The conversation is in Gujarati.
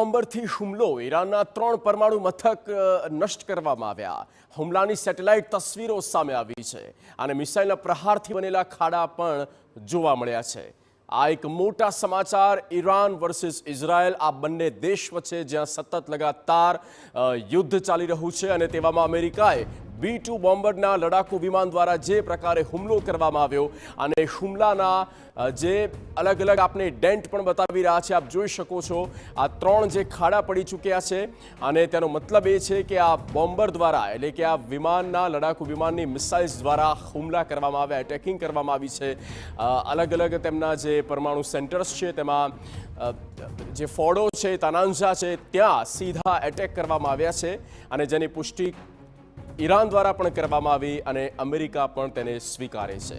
બોમ્બરથી હુમલો ઈરાનના 3 પરમાણુ મથક નષ્ટ કરવામાં આવ્યા। હુમલાની સેટેલાઇટ તસવીરો સામે આવી છે અને મિસાઇલના પ્રહારથી બનેલા ખાડા પણ જોવા મળ્યા છે। આ એક મોટા સમાચાર ઈરાન વર્સિસ ઇઝરાયલ આ બંને દેશ વચ્ચે જ્યાં સતત લગાતાર યુદ્ધ ચાલી રહ્યું છે અને તેવામાં અમેરિકાએ B-2 બોમ્બરના લડાકુ વિમાન દ્વારા જે પ્રકારે હુમલો કરવામાં આવ્યો અને હુમલાના જે અલગ અલગ આપણે ડેન્ટ પણ બતાવી રહ્યા છે। આપ જોઈ શકો છો આ 3 જે ખાડા પડી ચૂક્યા છે અને તેનો મતલબ એ છે કે આ બોમ્બર દ્વારા એટલે કે આ વિમાનના લડાકુ વિમાનની મિસાઇલ્સ દ્વારા હુમલા કરવામાં આવ્યા, એટેકિંગ કરવામાં આવી છે। અલગ અલગ તેમના જે પરમાણુ સેન્ટર્સ છે તેમાં જે ફોડો છે, તાનાંજા છે ત્યાં સીધા એટેક કરવામાં આવ્યા છે અને જેની પુષ્ટિ ઈરાન દ્વારા પણ કરવામાં આવી અને અમેરિકા પણ તેને સ્વીકારે છે।